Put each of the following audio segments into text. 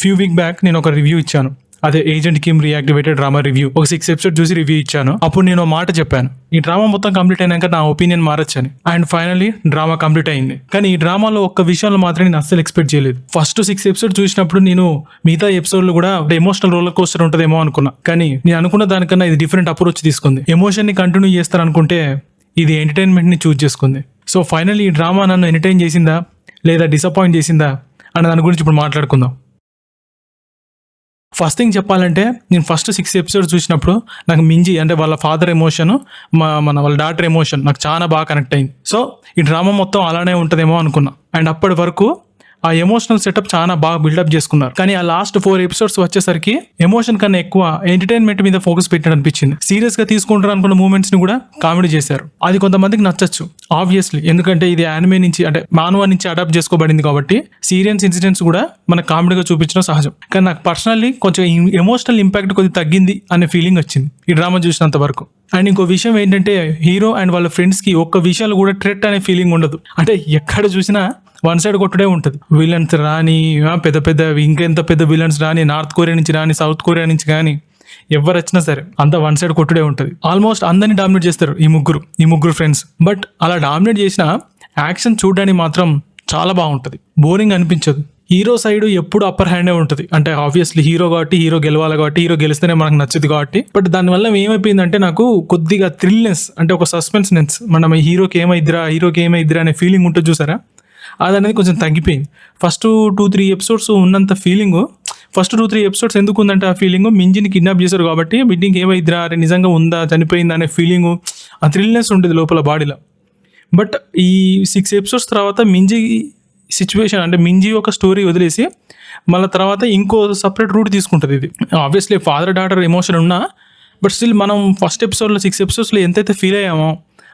Few week back నేను ఒక review ఇచ్చాను. అదే ఏజెంట్ కిమ్ రీయాక్టివేటెడ్ డ్రామా రివ్యూ. ఒక 6 ఎపిసోడ్ చూసి రివ్యూ ఇచ్చాను. అప్పుడు నేను మాట చెప్పాను, ఈ డ్రామా మొత్తం కంప్లీట్ అయినాక నా ఒపీనియన్ మారొచ్చని. అండ్ ఫైనల్లీ డ్రామా కంప్లీట్ అయింది. కానీ ఈ డ్రామాలో ఒక్క విషయంలో మాత్రం నేను అస్సలు ఎక్స్పెక్ట్ చేయలేదు. ఫస్ట్ 6 ఎపిసోడ్ చూసినప్పుడు నేను మిగతా ఎపిసోడ్లు కూడా ఎమోషనల్ రోలర్ కోస్టర్ ఉంటుందేమో అనుకున్నా. కానీ నేను అనుకున్న దానికన్నా ఇది డిఫరెంట్ అప్రోచ్ తీసుకుంది. ఎమోషన్ ని కంటిన్యూ చేస్తారనుకుంటే ఇది ఎంటర్టైన్మెంట్ ని చూస్ చేసుకుంది. సో ఫైనల్లీ ఈ డ్రామా నన్ను ఎంటర్టైన్ చేసిందా లేదా డిసప్పాయింట్ చేసిందా అన్న దాని గురించి ఇప్పుడు మాట్లాడుకుందాం. ఫస్ట్ థింగ్ చెప్పాలంటే, నేను ఫస్ట్ 6 ఎపిసోడ్స్ చూసినప్పుడు నాకు మింజి అంటే వాళ్ళ ఫాదర్ ఎమోషన్, వాళ్ళ డాటర్ ఎమోషన్ నాకు చాలా బాగా కనెక్ట్ అయింది. సో ఈ డ్రామా మొత్తం అలానే ఉంటుందేమో అనుకున్నా. అండ్ అప్పటి వరకు ఆ ఎమోషనల్ సెటప్ చాలా బాగా బిల్డప్ చేసుకున్నారు. కానీ ఆ లాస్ట్ 4 ఎపిసోడ్స్ వచ్చేసరికి ఎమోషన్ కన్నా ఎక్కువ ఎంటర్టైన్మెంట్ మీద ఫోకస్ పెట్టినట్టు అనిపించింది. సీరియస్ గా తీసుకుంటారు అనుకున్న మూమెంట్స్ ని కూడా కామెడీ చేశారు. అది కొంతమందికి నచ్చచ్చు ఆబ్వియస్లీ, ఎందుకంటే ఇది యానిమే నుంచి అంటే మానవ నుంచి అడాప్ట్ చేసుకోబడింది కాబట్టి సీరియస్ ఇన్సిడెంట్స్ కూడా మనకు కామెడీగా చూపించడం సహజం. కానీ నాకు పర్సనల్లీ కొంచెం ఎమోషనల్ ఇంపాక్ట్ కొద్దిగా తగ్గింది అనే ఫీలింగ్ వచ్చింది ఈ డ్రామా చూసినంత వరకు. అండ్ ఇంకో విషయం ఏంటంటే, హీరో అండ్ వాళ్ళ ఫ్రెండ్స్ కి ఒక్క విషయాలు కూడా థ్రెట్ అనే ఫీలింగ్ ఉండదు. అంటే ఎక్కడ చూసినా వన్ సైడ్ కొట్టుడే ఉంటుంది. విలన్స్ రాని, పెద్ద పెద్ద ఇంకెంత పెద్ద విలన్స్ రాని, నార్త్ కొరియా నుంచి రాని, సౌత్ కొరియా నుంచి కానీ ఎవరు వచ్చినా సరే అంతా వన్ సైడ్ కొట్టుడే ఉంటుంది. ఆల్మోస్ట్ అందరినీ డామినేట్ చేస్తారు ఈ ముగ్గురు ఫ్రెండ్స్. బట్ అలా డామినేట్ చేసిన యాక్షన్ చూడడానికి మాత్రం చాలా బాగుంటుంది, బోరింగ్ అనిపించదు. హీరో సైడ్ ఎప్పుడు అప్పర్ హ్యాండే ఉంటుంది. అంటే ఆబ్వియస్లీ హీరో కాబట్టి హీరో గెలవాలి కాబట్టి, హీరో గెలిస్తేనే మనకు నచ్చుది కాబట్టి. బట్ దానివల్ల ఏమైపోయిందంటే నాకు కొద్దిగా థ్రిల్నెస్ అంటే ఒక సస్పెన్స్నెస్, మనం హీరోకి ఏమైద్దిరా అనే ఫీలింగ్ ఉంటుంది చూసారా, అది అనేది కొంచెం తగ్గిపోయింది. ఫస్ట్ 2-3 ఎపిసోడ్స్ ఉన్నంత ఫీలింగ్ ఫస్ట్ 2-3 ఎపిసోడ్స్ ఎందుకు ఉందంటే, ఆ ఫీలింగ్ మింజిని కిడ్నాప్ చేశారు కాబట్టి బిడ్డింగ్ ఏమైద్దిరా, అరే నిజంగా ఉందా చనిపోయిందా అనే ఫీలింగ్, ఆ థ్రిల్నెస్ ఉండేది లోపల బాడీలో. బట్ ఈ 6 ఎపిసోడ్స్ తర్వాత మింజి సిచ్యువేషన్ అంటే మింజి ఒక స్టోరీ వదిలేసి మళ్ళీ తర్వాత ఇంకో సపరేట్ రూట్ తీసుకుంటుంది. ఇది ఆబ్వియస్లీ ఫాదర్ డాటర్ ఎమోషన్ ఉన్నా, బట్ స్టిల్ మనం ఫస్ట్ ఎపిసోడ్లో 6 ఎపిసోడ్స్లో ఎంతైతే ఫీల్ అయ్యామో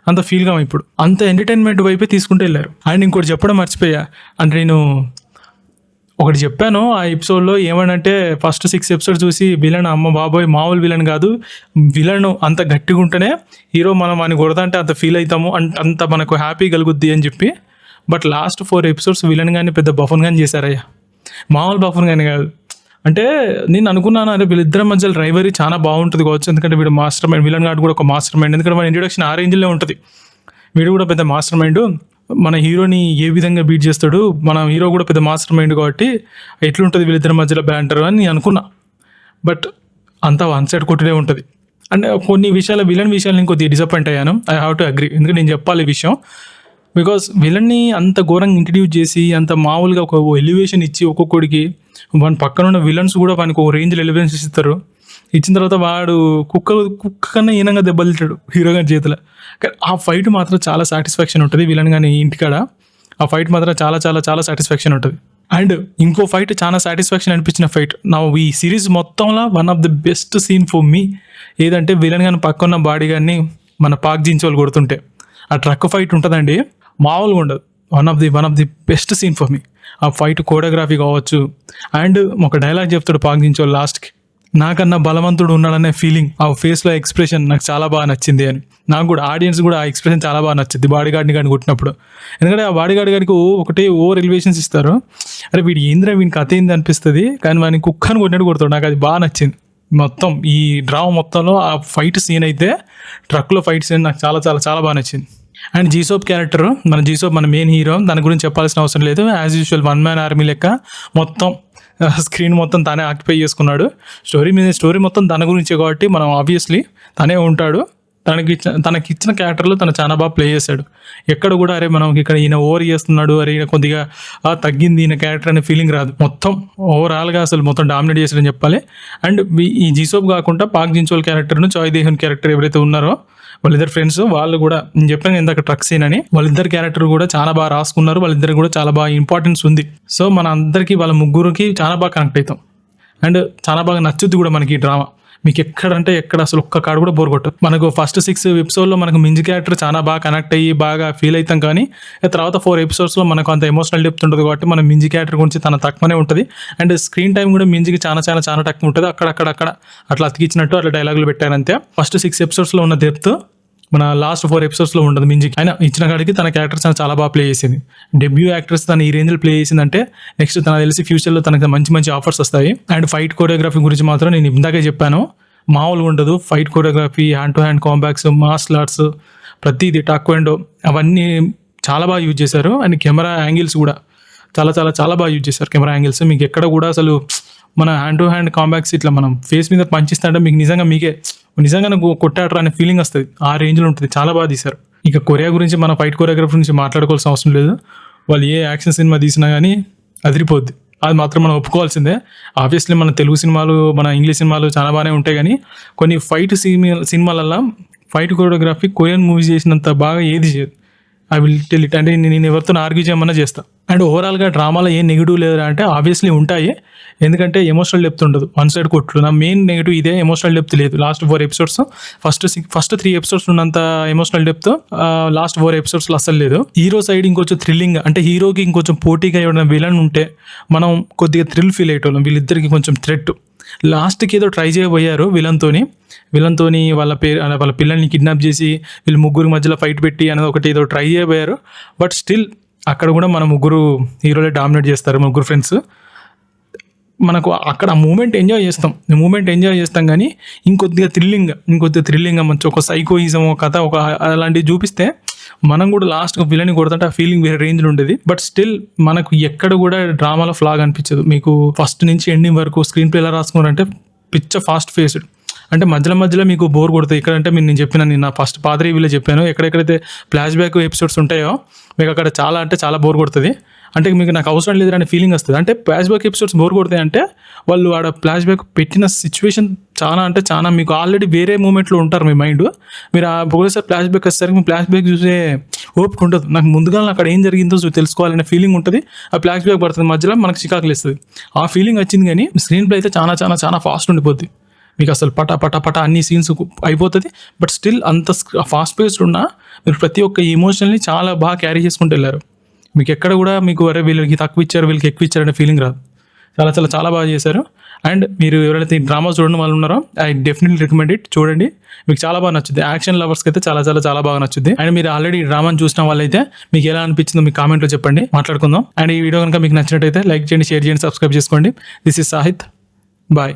అంత ఫీల్ కాము ఇప్పుడు. అంత ఎంటర్టైన్మెంట్ వైపే తీసుకుంటూ వెళ్ళారు. అండ్ ఇంకోటి చెప్పడం మర్చిపోయా, అంటే నేను ఒకటి చెప్పాను ఆ ఎపిసోడ్లో ఏమనంటే, ఫస్ట్ 6 ఎపిసోడ్ చూసి విలన్ అమ్మ బాబోయ్ మామూలు విలన్ కాదు, విలన్ అంత గట్టిగా ఉంటేనే హీరో మనం అని కొడదంటే అంత ఫీల్ అవుతాము, అంత మనకు హ్యాపీ కలుగుద్ది అని చెప్పి. బట్ లాస్ట్ 4 ఎపిసోడ్స్ విలన్ కానీ పెద్ద బఫన్ కానీ చేశారయ్యా, మామూలు బఫన్ కానీ కాదు. అంటే నేను అనుకున్నాను, అదే వీళ్ళిద్దరి మధ్య రైవరీ చాలా బాగుంటుంది కావచ్చు, ఎందుకంటే వీడు మాస్టర్ మైండ్, విలన్ గాడు కూడా ఒక మాస్టర్ మైండ్. ఎందుకంటే మన ఇంట్రొడక్షన్ ఆ రేంజ్లో ఉంటుంది, వీడు కూడా పెద్ద మాస్టర్ మైండ్, మన హీరోని ఏ విధంగా బీట్ చేస్తాడు, మన హీరో కూడా పెద్ద మాస్టర్ మైండ్ కాబట్టి ఎట్లుంటుంది వీళ్ళిద్దరి మధ్యలో బ్యాంటర్ అని నేను అనుకున్నా. బట్ అంతా వన్ సైడ్ కొట్టుడే ఉంటుంది. అంటే కొన్ని విషయాల విలన్ విషయాలు నేను కొద్దిగా డిసప్పాయింట్ అయ్యాను. ఐ హ్యావ్ టు అగ్రీ, ఎందుకంటే నేను చెప్పాలి ఈ విషయం. బికాస్ విలన్ని అంత ఘోరంగా ఇంట్రడ్యూస్ చేసి అంత మామూలుగా ఒక ఎలివేషన్ ఇచ్చి ఒక్కొక్కడికి వాని పక్కన ఉన్న విలన్స్ కూడా వానికి ఒక రేంజ్లో ఎలివేషన్ ఇస్తారు. ఇచ్చిన తర్వాత వాడు కుక్క కన్నా ఈనంగా దెబ్బతింటాడు హీరో గారి చేతిలో. కానీ ఆ ఫైట్ మాత్రం చాలా సాటిస్ఫాక్షన్ ఉంటుంది విలన్ కానీ ఇంటికాడ. ఆ ఫైట్ మాత్రం చాలా చాలా చాలా సాటిస్ఫాక్షన్ ఉంటుంది. అండ్ ఇంకో ఫైట్ చాలా సాటిస్ఫాక్షన్ అనిపించిన ఫైట్ నా ఈ సిరీస్ మొత్తంలో one of the best scene for me ఏదంటే, విలన్ కానీ పక్కన్న బాడీ కానీ మన పాక్ జించోలు కొడుతుంటే ఆ ట్రక్ ఫైట్ ఉంటుందండి, మామూలుగా ఉండదు. One of the best scene for me. ఆ ఫైట్ కోరియోగ్రఫీ కావచ్చు. అండ్ ఒక డైలాగ్ చెప్తాడు పాక్ జించోలు లాస్ట్కి, నాకన్నా బలవంతుడు ఉన్నాడనే ఫీలింగ్, ఆ ఫేస్లో ఎక్స్ప్రెషన్ నాకు చాలా బాగా నచ్చింది అని. నాకు కూడా ఆడియన్స్ కూడా ఆ ఎక్స్ప్రెషన్ చాలా బాగా నచ్చింది బాడీ గార్డ్ని కానీ కొట్టినప్పుడు. ఎందుకంటే ఆ బాడీ గార్డ్ గారికి ఒకటే ఓవర్ ఎలివేషన్స్ ఇస్తారు, అరే వీడి ఏంద్రా వీడికి కథ ఏంది అనిపిస్తుంది, కానీ వాడిని కుక్కని కొట్టినట్టు కొడతాడు. నాకు అది బాగా నచ్చింది. మొత్తం ఈ డ్రామా మొత్తంలో ఆ ఫైట్ సీన్ అయితే, ట్రక్లో ఫైట్ సీన్ నాకు చాలా చాలా చాలా బాగా నచ్చింది. అండ్ జీసోప్ క్యారెక్టర్, మన మెయిన్ హీరో, దాని గురించి చెప్పాల్సిన అవసరం లేదు. యాజ్ యూజువల్ 1 మ్యాన్ ఆర్మీ లెక్క మొత్తం స్క్రీన్ మొత్తం తనే ఆక్యుపై చేసుకున్నాడు. స్టోరీ మొత్తం తన గురించే కాబట్టి మనం ఆబ్వియస్లీ తనే ఉంటాడు. తనకిచ్చిన క్యారెక్టర్లో తను చాలా బాగా ప్లే చేశాడు. ఎక్కడ కూడా అరే మనం ఇక్కడ ఈయన ఓవర్ చేస్తున్నాడు, అరే ఈయన కొద్దిగా తగ్గింది ఈయన క్యారెక్టర్ అనే ఫీలింగ్ రాదు. మొత్తం ఓవరాల్గా అసలు మొత్తం డామినేట్ చేశాడని చెప్పాలి. అండ్ ఈ జీసోప్ కాకుండా పాక్ జించోల్ క్యారెక్టర్ను, చాయ్ దేహన్ క్యారెక్టర్ ఎవరైతే ఉన్నారో వాళ్ళిద్దరు ఫ్రెండ్స్, వాళ్ళు కూడా నేను చెప్పాను ఇందాక ట్రక్ సీన్ అని, వాళ్ళిద్దరు క్యారెక్టర్ కూడా చాలా బాగా రాసుకున్నారు. వాళ్ళిద్దరు కూడా చాలా బాగా ఇంపార్టెన్స్ ఉంది. సో మన అందరికీ వాళ్ళ ముగ్గురికి చాలా బాగా కనెక్ట్ అవుతాం. అండ్ చాలా బాగా నచ్చుద్ది కూడా మనకి ఈ డ్రామా. మీకు ఎక్కడంటే ఎక్కడ అసలు ఒక్క కాడు కూడా బోర్ కొట్టదు. మనకు ఫస్ట్ 6 ఎపిసోడ్లో మనకు మింజి క్యారెక్టర్ చాలా బాగా కనెక్ట్ అయ్యి బాగా ఫీల్ అవుతాం. కానీ తర్వాత 4 ఎపిసోడ్స్లో మనకు అంత ఎమోషనల్ డెప్త్ ఉంటుంది కాబట్టి మనం మింజి క్యారెక్టర్ గురించి తన తక్కువనే ఉంటుంది. అండ్ స్క్రీన్ టైం కూడా మింజికి చాలా చాలా చాలా తక్కువ ఉంటుంది. అక్కడ అట్లా అతికిచ్చినట్టు అట్లా డైలాగులు పెట్టారంతే. ఫస్ట్ 6 ఎపిసోడ్స్లో ఉన్న డెప్త్ మన లాస్ట్ 4 ఎపిసోడ్స్లో ఉండదు మింజికి. అయినా ఇచ్చిన కాడికి తన క్యారెక్టర్స్ చాలా బాగా ప్లే చేసింది. డెబ్యూ యాక్ట్రెస్ తను ఈ రేంజ్లో ప్లే చేసిందంటే నెక్స్ట్ తనకు తెలిసి ఫ్యూచర్లో తనకి మంచి మంచి ఆఫర్స్ వస్తాయి. అండ్ ఫైట్ కోరియోగ్రఫీ గురించి మాత్రం నేను ఇందాకే చెప్పాను, మామూలుగా ఉండదు. Fight choreography, hand to hand combats, martial arts, ప్రతిదీ టాక్వెండో అవన్నీ చాలా బాగా యూజ్ చేశారు. అండ్ కెమెరా యాంగిల్స్ కూడా చాలా చాలా చాలా బాగా యూజ్ చేశారు. కెమెరా యాంగిల్స్ మీకు ఎక్కడ కూడా అసలు మన హ్యాండ్ టు హ్యాండ్ కాంబాక్స్ ఇట్లా మనం ఫేస్ మీద పంచిస్తుంటే మీకు నిజంగా కొట్టాడరా అనే ఫీలింగ్ వస్తుంది. ఆ రేంజ్లో ఉంటుంది. చాలా బాగా తీశారు. ఇక కొరియా గురించి మన ఫైట్ కొరియోగ్రఫీ గురించి మాట్లాడుకోవాల్సిన అవసరం లేదు. వాళ్ళు ఏ యాక్షన్ సినిమా తీసినా కానీ అదిరిపోద్ది. అది మాత్రం మనం ఒప్పుకోవాల్సిందే. ఆబ్వియస్లీ మన తెలుగు సినిమాలు, మన ఇంగ్లీష్ సినిమాలు చాలా బాగానే ఉంటాయి, కానీ కొన్ని ఫైట్ సినిమాలల్లో ఫైట్ కొరియోగ్రఫీ కొరియన్ మూవీస్ చేసినంత బాగా ఏది చేయదు. I will tell it. అంటే నేను ఎవరితో ఆర్గ్యూ చేయమన్నా చేస్తా. అండ్ ఓవరాల్గా డ్రామాలో ఏం నెగిటివ్ లేదా అంటే ఆబ్వియస్లీ ఉంటాయి, ఎందుకంటే ఎమోషనల్ డెప్త్ ఉండదు. వన్ సైడ్ కొట్లు. నా మెయిన్ నెగిటివ్ ఇదే, ఎమోషనల్ డెప్త్ లేదు. లాస్ట్ 4 ఎపిసోడ్స్, ఫస్ట్ 3 ఎపిసోడ్స్ ఉన్నంత ఎమోషనల్ డెప్త్ లాస్ట్ 4 ఎపిసోడ్స్లో అసలు లేదు. హీరో సైడ్ ఇంకొంచెం థ్రిల్లింగ్, అంటే హీరోకి ఇంకొంచెం పోటీగా ఎవరైనా విలన్ ఉంటే మనం కొద్దిగా థ్రిల్ ఫీల్ అయ్యేటోళ్ళం. వీళ్ళిద్దరికి కొంచెం థ్రెట్. లాస్ట్కి ఏదో ట్రై చేయబోయారు విలన్తోని వాళ్ళ పిల్లల్ని కిడ్నాప్ చేసి వీళ్ళు ముగ్గురు మధ్యలో ఫైట్ పెట్టి అనేది ఒకటి ఏదో ట్రై చేయబోయారు. బట్ స్టిల్ అక్కడ కూడా మన ముగ్గురు హీరోలే డామినేట్ చేస్తారు, ముగ్గురు ఫ్రెండ్స్. మనకు అక్కడ ఆ మూమెంట్ ఎంజాయ్ చేస్తాం కానీ ఇంకొద్దిగా థ్రిల్లింగ్ మంచి ఒక సైకోయిజం, ఒక కథ, ఒక అలాంటివి చూపిస్తే మనం కూడా లాస్ట్గా విలని కొడుతుంటే ఆ ఫీలింగ్ వేరే రేంజ్లో ఉండేది. బట్ స్టిల్ మనకు ఎక్కడ కూడా డ్రామాలో ఫ్లాగ్ అనిపించదు. మీకు ఫస్ట్ నుంచి ఎండింగ్ వరకు స్క్రీన్ ప్లే ఎలా రాసుకున్నారంటే పిచ్చ ఫాస్ట్ ఫేస్డ్. అంటే మధ్యలో మీకు బోర్ కొడుతుంది. ఎక్కడంటే నేను నా ఫస్ట్ పాత రివ్యూలో చెప్పాను, ఎక్కడెక్కడైతే ఫ్లాష్ బ్యాక్ ఎపిసోడ్స్ ఉంటాయో మీకు అక్కడ చాలా బోర్ కొడుతుంది. అంటే మీకు నాకు అవసరం లేదు అనే ఫీలింగ్ వస్తుంది. అంటే ఫ్లాష్ బ్యాక్ ఎపిసోడ్స్ బోర్ కొడతాయి అంటే వాళ్ళు ఆడ ఫ్లాష్ బ్యాక్ పెట్టిన సిచ్యువేషన్ చాలా మీకు ఆల్రెడీ వేరే మూమెంట్లో ఉంటారు మీ మైండ్. మీరు ఒకసారి ఫ్లాష్ బ్యాక్ వచ్చేసరికి మీ ఫ్లాష్ బ్యాక్ చూసే ఓపిక ఉండదు. నాకు ముందుగా అక్కడ ఏం జరిగిందో తెలుసుకోవాలనే ఫీలింగ్ ఉంటుంది. ఆ ఫ్లాష్ బ్యాక్ పడుతుంది, మధ్యలో మనకు చికాకులు ఇస్తుంది. ఆ ఫీలింగ్ వచ్చింది. కానీ స్క్రీన్ ప్లే అయితే చాలా ఫాస్ట్ ఉండిపోద్ది. మీకు అసలు పట అన్ని సీన్స్ అయిపోతుంది. బట్ స్టిల్ అంత ఫాస్ట్ పేస్డ్ ఉన్నా మీరు ప్రతి ఒక్క ఎమోషనల్ని చాలా బాగా క్యారీ చేసుకుంటూ వెళ్ళారు. మీకు ఎక్కడ కూడా మీకు అరే వీళ్ళకి తక్కువ ఇచ్చారు, వీళ్ళకి ఎక్కువ ఇచ్చారు అనే ఫీలింగ్ రాదు. చాలా బాగా చేశారు. అండ్ మీరు ఎవరైతే ఈ డ్రామా చూడడం వాళ్ళు ఉన్నారో ఐ డెఫినెట్లీ రికమెండ్ ఇట్. చూడండి, మీకు చాలా బాగా నచ్చుద్ది. యాక్షన్ లవర్స్కి అయితే చాలా బాగా నచ్చుద్ది. అండ్ మీరు ఆల్రెడీ డ్రామాని చూసిన వాళ్ళైతే మీకు ఎలా అనిపించిందో మీ కామెంట్లో చెప్పండి, మాట్లాడుకుందాం. అండ్ ఈ వీడియో కనుక మీకు నచ్చినట్టయితే లైక్ చేయండి, షేర్ చేయండి, సబ్స్క్రైబ్ చేసుకోండి. This is Sahith. బాయ్.